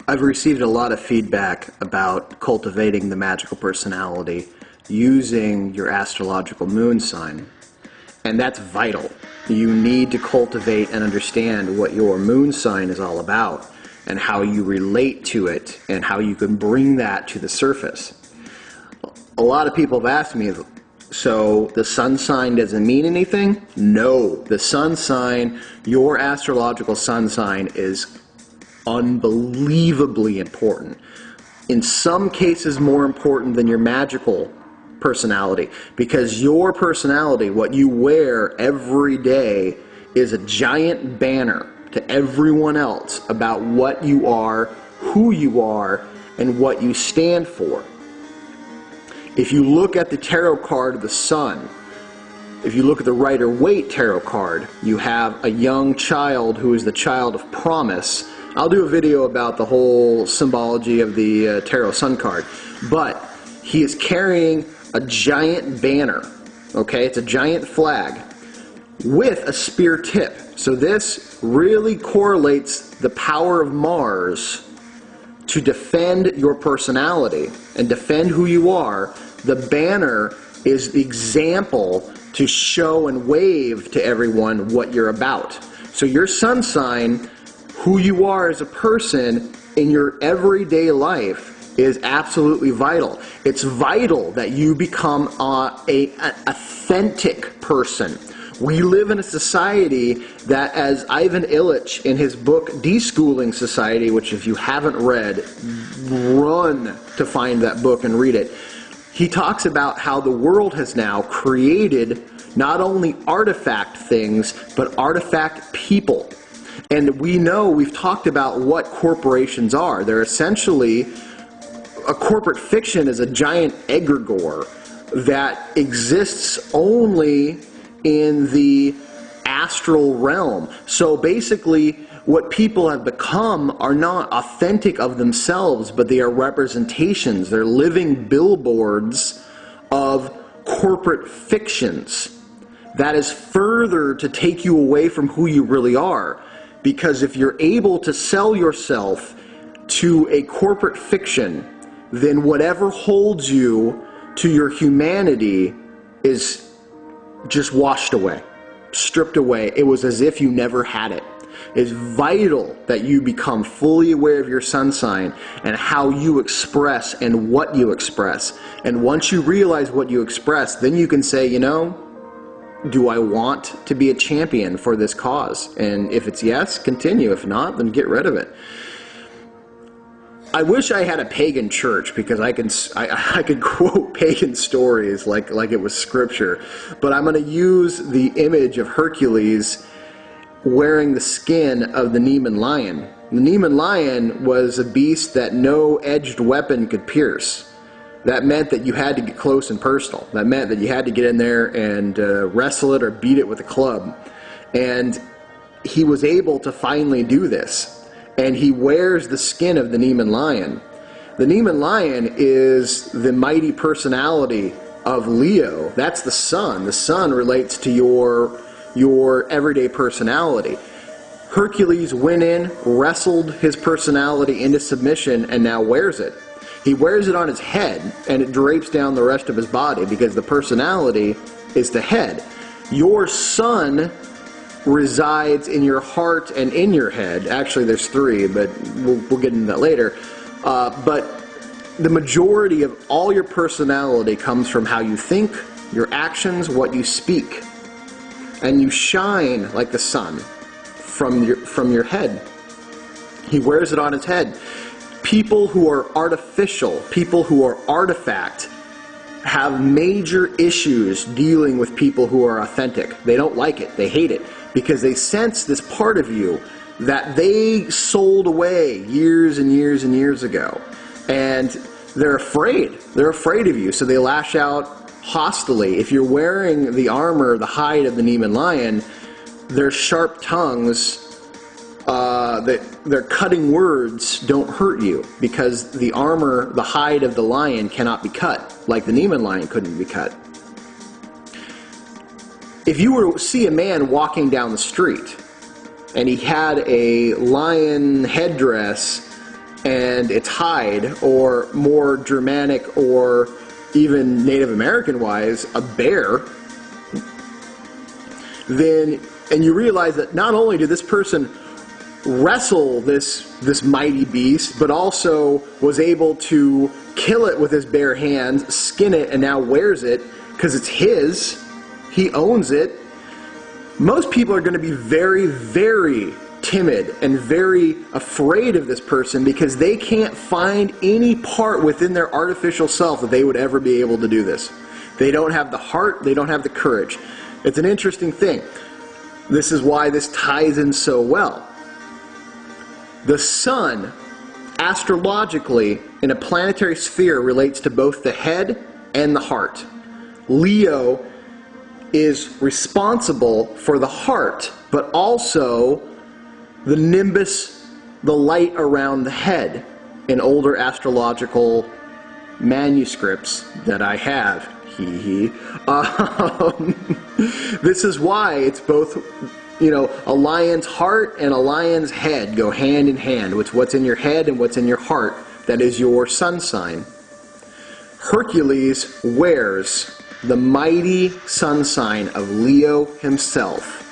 I've received a lot of feedback about cultivating the magical personality using your astrological moon sign, and that's vital. You need to cultivate and understand what your moon sign is all about and how you relate to it and how you can bring that to the surface. A lot of people have asked me, so the sun sign doesn't mean anything? No, the sun sign, your astrological sun sign, is unbelievably important. In some cases more important than your magical personality, because your personality, what you wear every day, is a giant banner to everyone else about what you are, who you are, and what you stand for. If you look at the tarot card of the sun, if you look at the Rider-Waite tarot card, you have a young child who is the child of promise. I'll do a video about the whole symbology of the tarot sun card, but he is carrying a giant banner, okay? It's a giant flag with a spear tip. So this really correlates the power of Mars to defend your personality and defend who you are. The banner is the example to show and wave to everyone what you're about. So your sun sign, who you are as a person in your everyday life, is absolutely vital. It's vital that you become an authentic person. We live in a society that, as Ivan Illich in his book Deschooling Society, which if you haven't read, run to find that book and read it. He talks about how the world has now created not only artifact things, but artifact people. And we know, we've talked about what corporations are. They're essentially, a corporate fiction is a giant egregore that exists only in the astral realm. So basically, what people have become are not authentic of themselves, but they are representations. They're living billboards of corporate fictions. That is further to take you away from who you really are. Because if you're able to sell yourself to a corporate fiction, then whatever holds you to your humanity is just washed away, stripped away. It was as if you never had it. It's vital that you become fully aware of your sun sign and how you express and what you express. And once you realize what you express, then you can say, you know, do I want to be a champion for this cause? And if it's yes, continue. If not, then get rid of it. I wish I had a pagan church, because I could quote pagan stories like it was scripture. But I'm going to use the image of Hercules wearing the skin of the Nemean lion. The Nemean lion was a beast that no edged weapon could pierce. That meant that you had to get close and personal. That meant that you had to get in there and wrestle it or beat it with a club. And he was able to finally do this. And he wears the skin of the Nemean lion. The Nemean lion is the mighty personality of Leo. That's the sun. The sun relates to your everyday personality. Hercules went in, wrestled his personality into submission, and now wears it. He wears it on his head, and it drapes down the rest of his body, because the personality is the head. Your sun resides in your heart and in your head. Actually, there's three, but we'll get into that later. But the majority of all your personality comes from how you think, your actions, what you speak. And you shine like the sun from your head. He wears it on his head. People who are artificial, people who are artifact, have major issues dealing with people who are authentic. They don't like it. They hate it, because they sense this part of you that they sold away years and years and years ago. And they're afraid. They're afraid of you, so they lash out hostilely. If you're wearing the armor, the hide of the Nemean lion, their sharp tongues, their cutting words don't hurt you, because the armor, the hide of the lion, cannot be cut, like the Nemean lion couldn't be cut. If you were to see a man walking down the street and he had a lion headdress and its hide, or more Germanic or even Native American wise, a bear, then, and you realize that not only did this person wrestle this mighty beast, but also was able to kill it with his bare hands, skin it, and now wears it because it's his, he owns it, most people are going to be very, very timid and very afraid of this person because they can't find any part within their artificial self that they would ever be able to do this. They don't have the heart, they don't have the courage. It's an interesting thing. This is why this ties in so well. The sun, astrologically, in a planetary sphere, relates to both the head and the heart. Leo is responsible for the heart, but also the nimbus, the light around the head, in older astrological manuscripts that I have. This is why it's both, you know, a lion's heart and a lion's head go hand in hand. It's what's in your head and what's in your heart that is your sun sign. Hercules wears the mighty sun sign of Leo himself.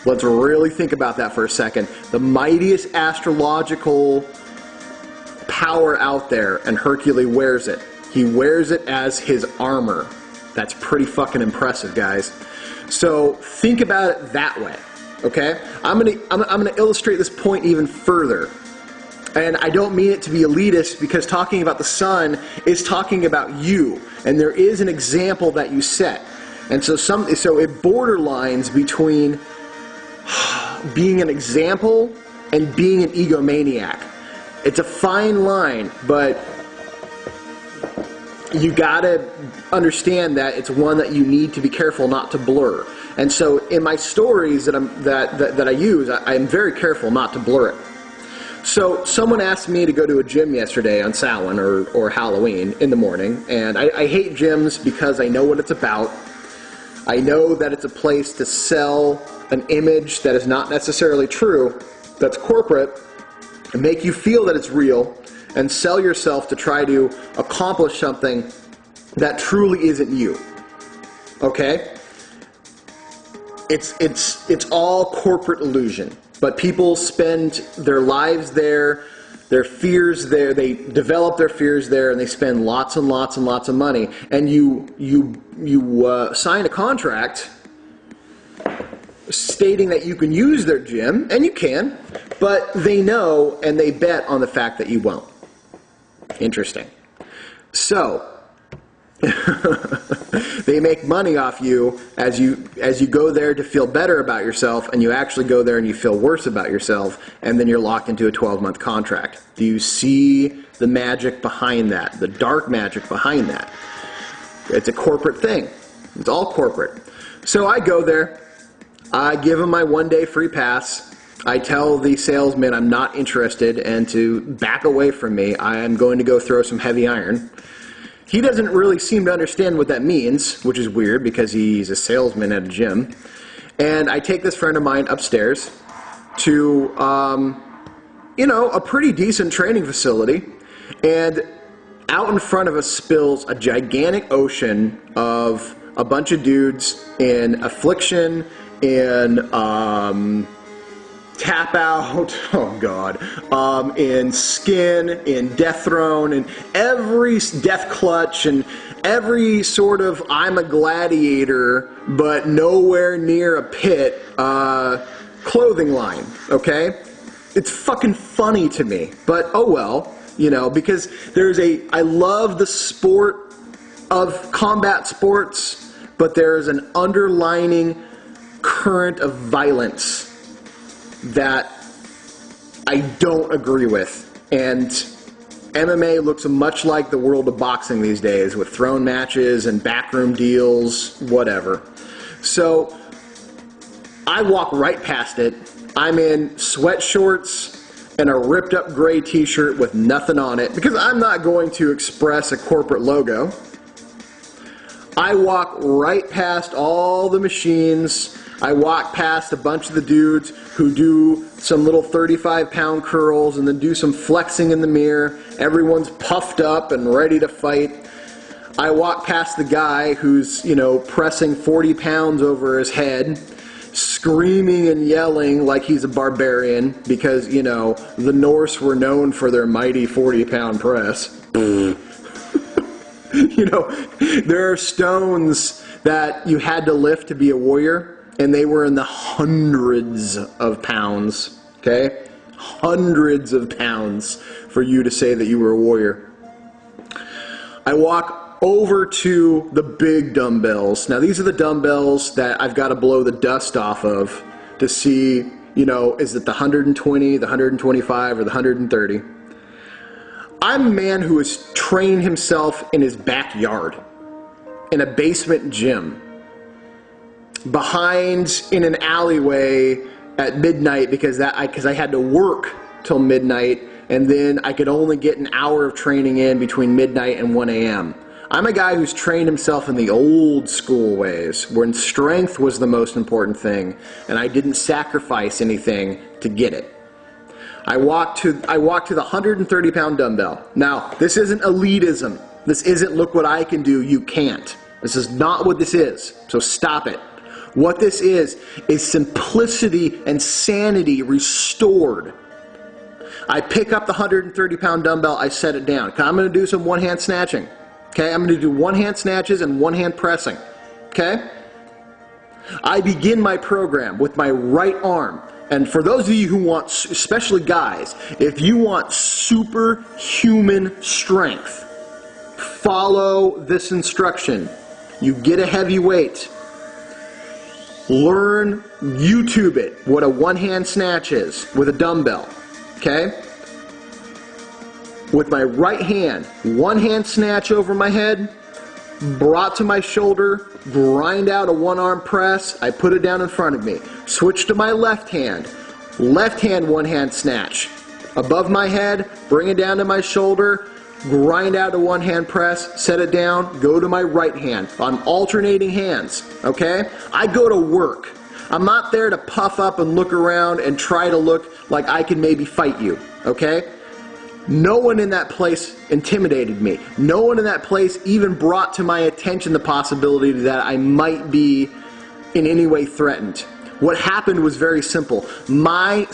Let's really think about that for a second. The mightiest astrological power out there, and Hercules wears it. He wears it as his armor. That's pretty fucking impressive, guys. So think about it that way, okay? I'm gonna illustrate this point even further. And I don't mean it to be elitist, because talking about the sun is talking about you. And there is an example that you set. And so it borderlines between being an example and being an egomaniac. It's a fine line, but you gotta understand that it's one that you need to be careful not to blur. And so in my stories that I use, I'm very careful not to blur it. So someone asked me to go to a gym yesterday on Samhain or Halloween in the morning, and I hate gyms because I know what it's about. I know that it's a place to sell an image that is not necessarily true, that's corporate, and make you feel that it's real, and sell yourself to try to accomplish something that truly isn't you. Okay? It's all corporate illusion. But people spend their lives there, their fears there, they develop their fears there, and they spend lots and lots and lots of money. And you sign a contract stating that you can use their gym, and you can, but they know and they bet on the fact that you won't. Interesting. So they make money off you as you go there to feel better about yourself, and you actually go there and you feel worse about yourself, and then you're locked into a 12-month contract. Do you see the magic behind that? The dark magic behind that? It's a corporate thing. It's all corporate. So I go there. I give them my one-day free pass. I tell the salesman I'm not interested and to back away from me. I am going to go throw some heavy iron. He doesn't really seem to understand what that means, which is weird because he's a salesman at a gym. And I take this friend of mine upstairs to, a pretty decent training facility. And out in front of us spills a gigantic ocean of a bunch of dudes in affliction, in tap out, oh God, in skin, in death throne, and every death clutch, and every sort of I'm a gladiator, but nowhere near a pit clothing line, okay? It's fucking funny to me, but oh well, because I love the sport of combat sports, but there is an underlining current of violence that I don't agree with. And MMA looks much like the world of boxing these days, with throne matches and backroom deals, whatever. So I walk right past it. I'm in sweat shorts and a ripped up gray t-shirt with nothing on it, because I'm not going to express a corporate logo. I walk right past all the machines. I walk past a bunch of the dudes who do some little 35-pound curls and then do some flexing in the mirror. Everyone's puffed up and ready to fight. I walk past the guy who's, pressing 40 pounds over his head, screaming and yelling like he's a barbarian because, the Norse were known for their mighty 40-pound press. There are stones that you had to lift to be a warrior, and they were in the hundreds of pounds, okay? Hundreds of pounds for you to say that you were a warrior. I walk over to the big dumbbells. Now, these are the dumbbells that I've got to blow the dust off of to see, is it the 120, the 125, or the 130? I'm a man who has trained himself in his backyard, in a basement gym, behind in an alleyway at midnight because I had to work till midnight, and then I could only get an hour of training in between midnight and 1 a.m. I'm a guy who's trained himself in the old school ways, when strength was the most important thing, and I didn't sacrifice anything to get it. I walked to the 130-pound dumbbell. Now, this isn't elitism. This isn't look what I can do, you can't. This is not what this is, so stop it. What this is simplicity and sanity restored. I pick up the 130-pound dumbbell, I set it down. I'm going to do some one-hand snatching. Okay, I'm going to do one-hand snatches and one-hand pressing. Okay? I begin my program with my right arm. And for those of you who want, especially guys, if you want superhuman strength, follow this instruction. You get a heavy weight. Learn, YouTube it, what a one-hand snatch is with a dumbbell. Okay? With my right hand, one-hand snatch over my head, brought to my shoulder, grind out a one-arm press, I put it down in front of me. Switch to my left hand one-hand snatch. Above my head, bring it down to my shoulder, grind out a one-hand press, set it down, go to my right hand. I'm alternating hands, okay? I go to work. I'm not there to puff up and look around and try to look like I can maybe fight you, okay? No one in that place intimidated me. No one in that place even brought to my attention the possibility that I might be in any way threatened. What happened was very simple. My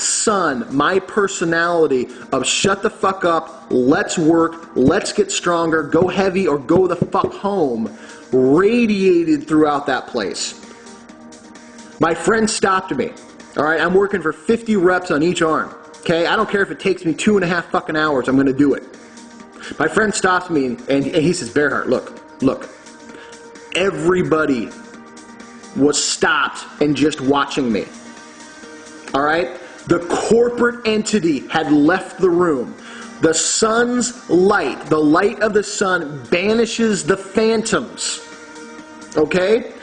personality of shut the fuck up, let's work, let's get stronger, go heavy or go the fuck home, radiated throughout that place. My friend stopped me. All right, I'm working for 50 reps on each arm. Okay, I don't care if it takes me 2.5 fucking hours, I'm going to do it. My friend stops me and he says, Bearhart, look. Everybody was stopped and just watching me. All right? The corporate entity had left the room. The sun's light, the light of the sun banishes the phantoms. Okay?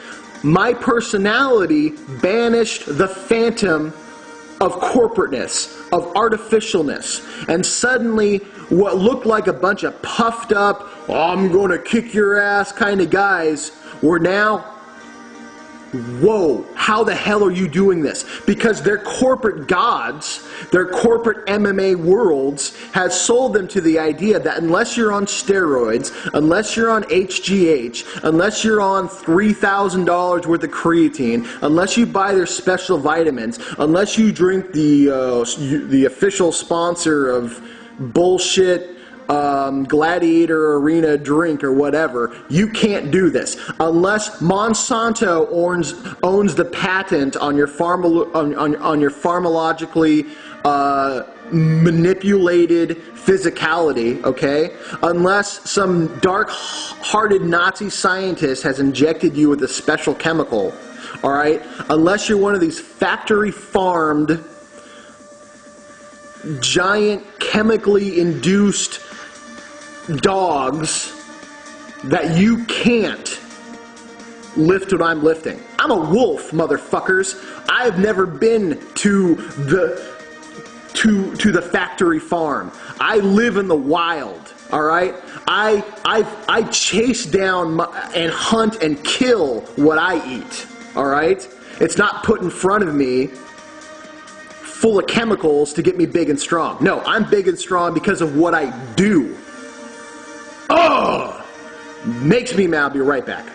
My personality banished the phantom of corporateness, of artificialness. And suddenly, what looked like a bunch of puffed up, I'm going to kick your ass kind of guys were now, whoa, how the hell are you doing this? Because their corporate gods, their corporate MMA worlds has sold them to the idea that unless you're on steroids, unless you're on HGH, unless you're on $3,000 worth of creatine, unless you buy their special vitamins, unless you drink the official sponsor of bullshit Gladiator Arena drink or whatever, you can't do this. Unless Monsanto owns the patent on your pharmacologically manipulated physicality, okay? Unless some dark-hearted Nazi scientist has injected you with a special chemical, all right? Unless you're one of these factory-farmed, giant, chemically induced dogs, that you can't lift what I'm lifting. I'm a wolf, motherfuckers. I've never been to the factory farm. I live in the wild, all right? I chase down and hunt and kill what I eat, all right? It's not put in front of me full of chemicals to get me big and strong. No, I'm big and strong because of what I do. Oh! Makes me mad. I'll be right back.